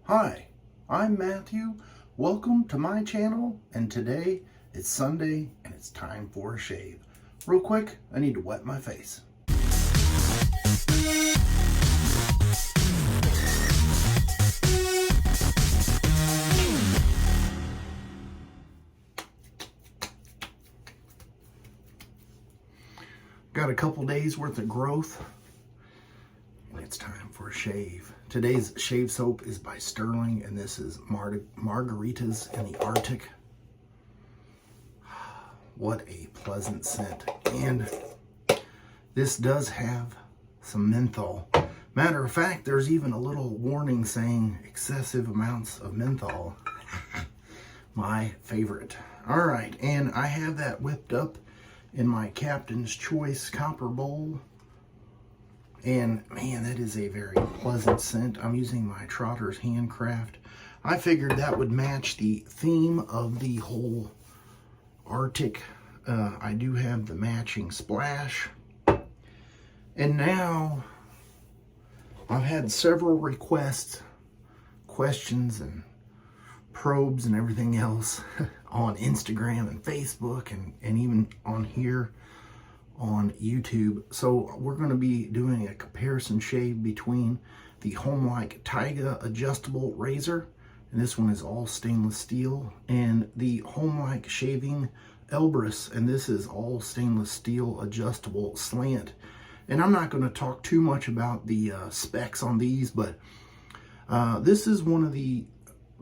Hi, I'm Matthew. Welcome to my channel, and today it's Sunday and it's time for a shave. Real quick, I need to wet my face. Got a couple days worth of growth, and it's time for a shave. Today's shave soap is by Stirling, and this is Margaritas in the Arctic. What a pleasant scent. And this does have some menthol. Matter of fact, there's even a little warning saying excessive amounts of menthol. My favorite. All right, and I have that whipped up in my Captain's Choice copper bowl. And man, that is a very pleasant scent. I'm using my Trotters Handcraft. I figured that would match the theme of the whole Arctic. I do have the matching splash. And now I've had several requests, questions and probes and everything else on Instagram and Facebook and even on here on YouTube. So we're going to be doing a comparison shave between the Homelike Taiga adjustable razor, and this one is all stainless steel, and the Homelike shaving Elbrus, and this is all stainless steel adjustable slant. And I'm not going to talk too much about the specs on these, but this is one of the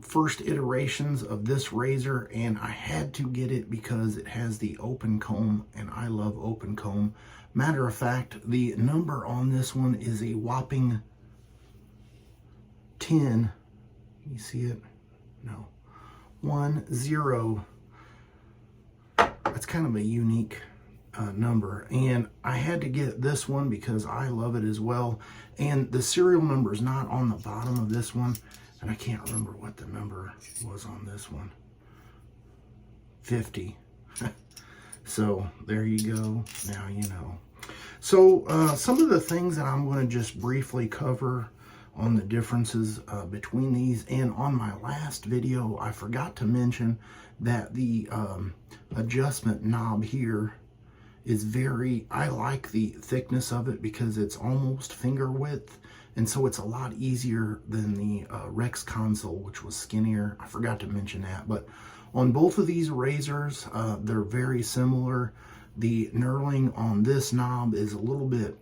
first iterations of this razor, and I had to get it because it has the open comb, and I love open comb. Matter of fact, the number on this one is a whopping 10. Can you see it? No. 10. That's kind of a unique number, and I had to get this one because I love it as well. And the serial number is not on the bottom of this one, and I can't remember what the number was on this one. 50. So there you go. Now you know. So some of the things that I'm going to just briefly cover on the differences between these. And on my last video, I forgot to mention that the adjustment knob here is I like the thickness of it because it's almost finger width. And so it's a lot easier than the Rex console, which was skinnier. I forgot to mention that. But on both of these razors, they're very similar. The knurling on this knob is a little bit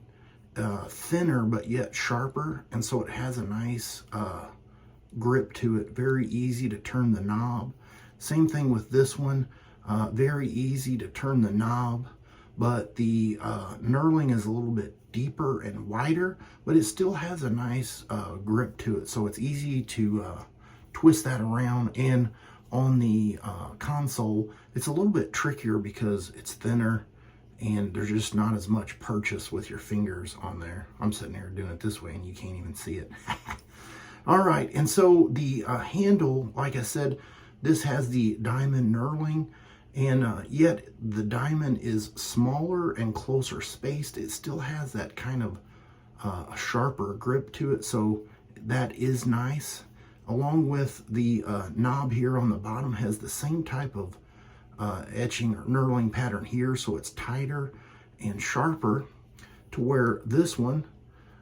thinner, but yet sharper. And so it has a nice grip to it. Very easy to turn the knob. Same thing with this one. Very easy to turn the knob. But the knurling is a little bit deeper and wider, but it still has a nice grip to it. So it's easy to twist that around. And on the console, it's a little bit trickier because it's thinner and there's just not as much purchase with your fingers on there. I'm sitting here doing it this way and you can't even see it. All right, and so the handle, like I said, this has the diamond knurling. And yet the diamond is smaller and closer spaced. It still has that kind of a sharper grip to it, so that is nice. Along with the knob here on the bottom has the same type of etching or knurling pattern here, so it's tighter and sharper, to where this one,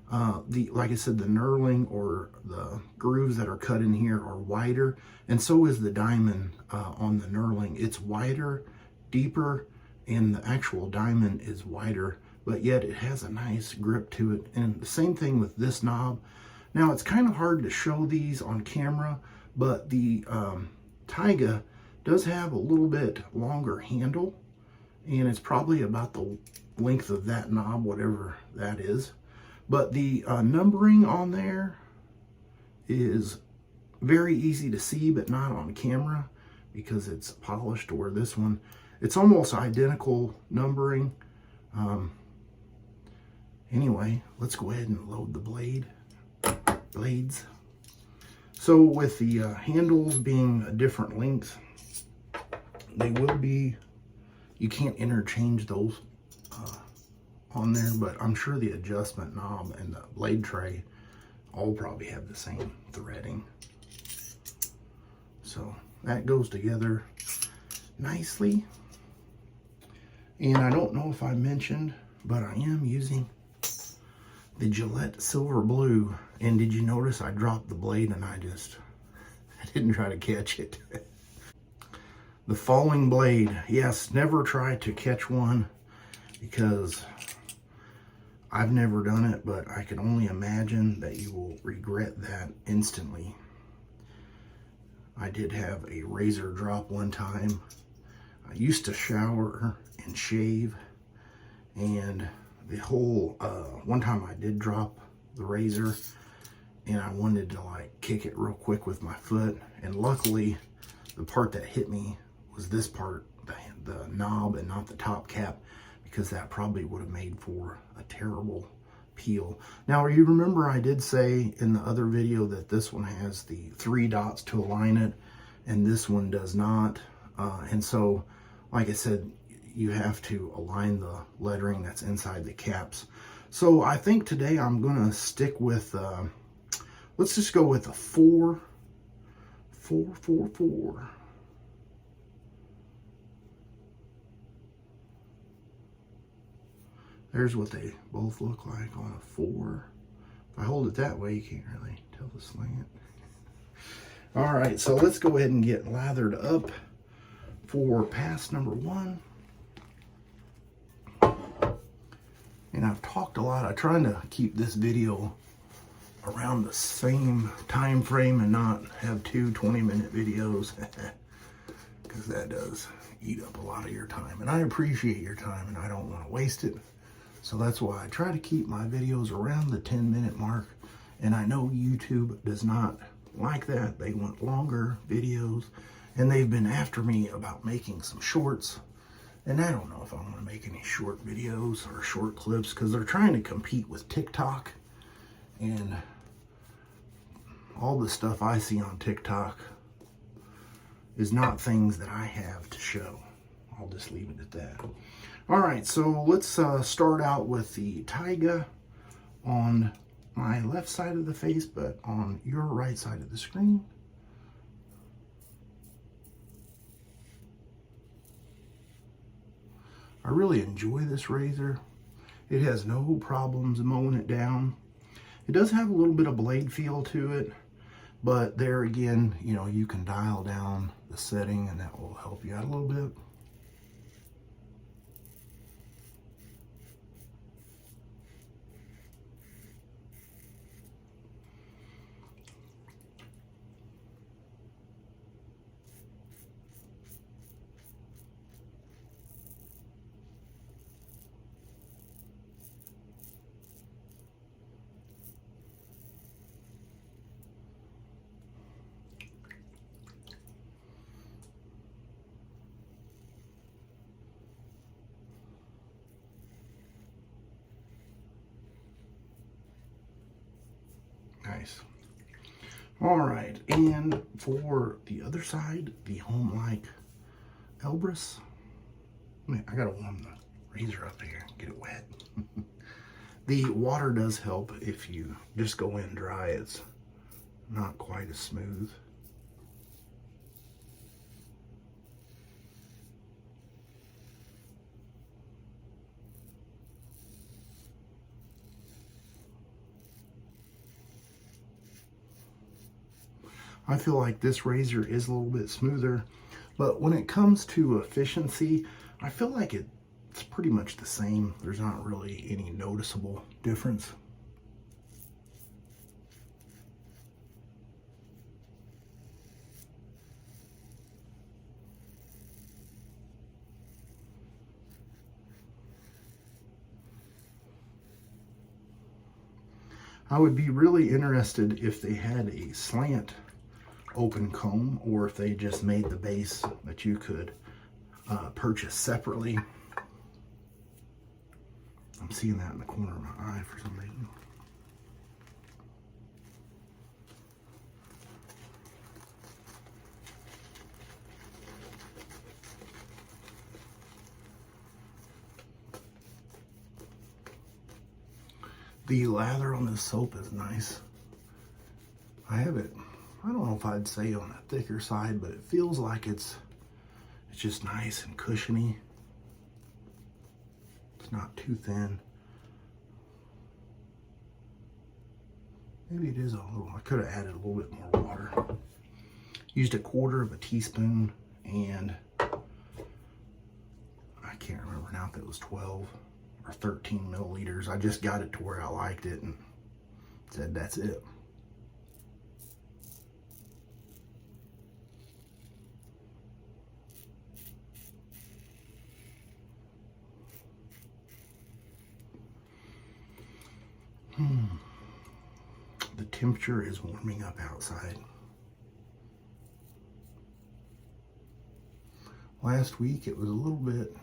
like I said, the knurling or the grooves that are cut in here are wider, and so is the diamond on the knurling. It's wider, deeper, and the actual diamond is wider, but yet it has a nice grip to it. And the same thing with this knob. Now, it's kind of hard to show these on camera, but the Taiga does have a little bit longer handle, and it's probably about the length of that knob, whatever that is. But the numbering on there is very easy to see, but not on camera because it's polished, where this one, it's almost identical numbering. Anyway, let's go ahead and load the blades. So with the handles being a different length, they will be, you can't interchange those on there, but I'm sure the adjustment knob and the blade tray all probably have the same threading. So that goes together nicely. And I don't know if I mentioned, but I am using the Gillette Silver Blue. And did you notice I dropped the blade and I didn't try to catch it. The falling blade. Yes, never try to catch one because I've never done it, but I can only imagine that you will regret that instantly. I did have a razor drop one time. I used to shower and shave, and the whole, one time I did drop the razor and I wanted to like kick it real quick with my foot, and luckily the part that hit me was this part, the knob, and not the top cap, because that probably would have made for a terrible peel. Now, you remember I did say in the other video that this one has the 3 dots to align it, and this one does not. And so, like I said, you have to align the lettering that's inside the caps. So I think today I'm gonna stick with, let's just go with a 4, 4, 4, 4. There's what they both look like on a 4. If I hold it that way, you can't really tell the slant. All right, so let's go ahead and get lathered up for pass number 1. And I've talked a lot. I'm trying to keep this video around the same time frame and not have 2 20-minute videos, because that does eat up a lot of your time. And I appreciate your time and I don't want to waste it. So that's why I try to keep my videos around the 10-minute mark. And I know YouTube does not like that. They want longer videos. And they've been after me about making some shorts. And I don't know if I want to make any short videos or short clips, because they're trying to compete with TikTok. And all the stuff I see on TikTok is not things that I have to show. I'll just leave it at that. All right, so let's start out with the Taiga on my left side of the face, but on your right side of the screen. I really enjoy this razor. It has no problems mowing it down. It does have a little bit of blade feel to it, but there again, you know, you can dial down the setting and that will help you out a little bit. Nice. All right, and for the other side, the Homelike Elbrus. I gotta warm the razor up here, get it wet. The water does help. If you just go in dry, it's not quite as smooth. I feel like this razor is a little bit smoother, but when it comes to efficiency, I feel like it's pretty much the same. There's not really any noticeable difference. I would be really interested if they had a slant open comb, or if they just made the base that you could purchase separately. I'm seeing that in the corner of my eye for some reason. The lather on this soap is nice. I have it I don't know if I'd say on the thicker side, but it feels like it's just nice and cushiony. It's not too thin. Maybe it is a little, I could have added a little bit more water. Used 1/4 teaspoon, and I can't remember now if it was 12 or 13 milliliters. I just got it to where I liked it and said that's it. The temperature is warming up outside. Last week it was a little bit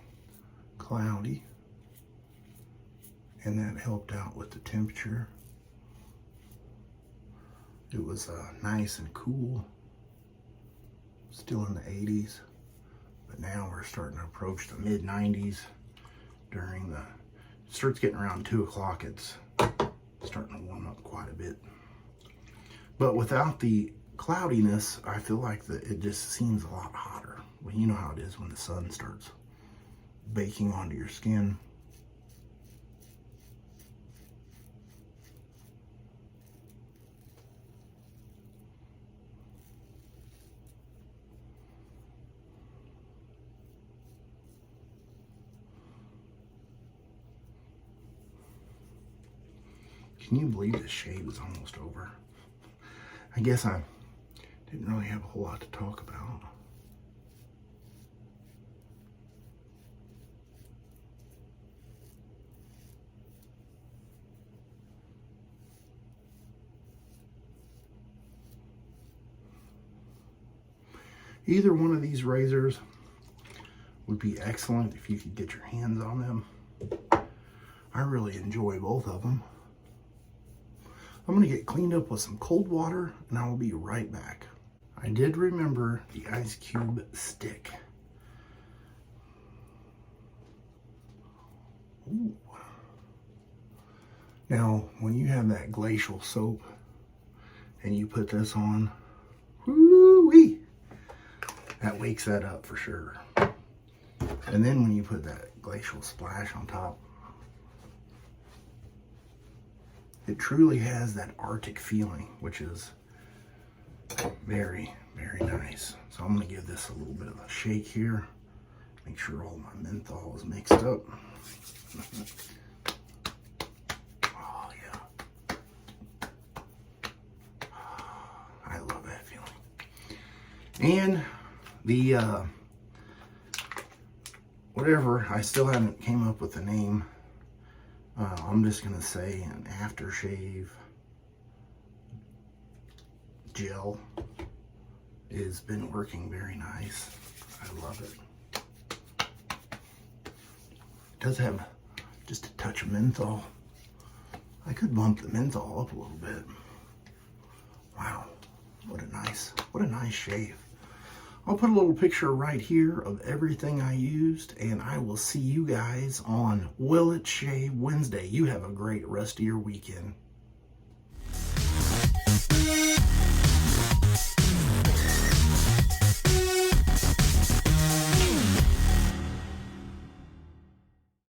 cloudy, and that helped out with the temperature. It was nice and cool, still in the 80s, but now we're starting to approach the mid 90s. During the, it starts getting around 2 o'clock, it's starting to warm up quite a bit. But without the cloudiness, I feel like it just seems a lot hotter. Well, you know how it is when the sun starts baking onto your skin. Can you believe this shave is almost over? I guess I didn't really have a whole lot to talk about. Either one of these razors would be excellent if you could get your hands on them. I really enjoy both of them. I'm going to get cleaned up with some cold water, and I will be right back. I did remember the ice cube stick. Ooh. Now, when you have that glacial soap and you put this on, whoo-wee, that wakes that up for sure. And then when you put that glacial splash on top, it truly has that Arctic feeling, which is very, very nice. So I'm going to give this a little bit of a shake here. Make sure all my menthol is mixed up. Oh, yeah. I love that feeling. And the, whatever, I still haven't came up with a name. I'm just going to say an aftershave gel has been working very nice. I love it. It does have just a touch of menthol. I could bump the menthol up a little bit. Wow, what a nice shave. I'll put a little picture right here of everything I used, and I will see you guys on Will It Shave Wednesday. You have a great rest of your weekend.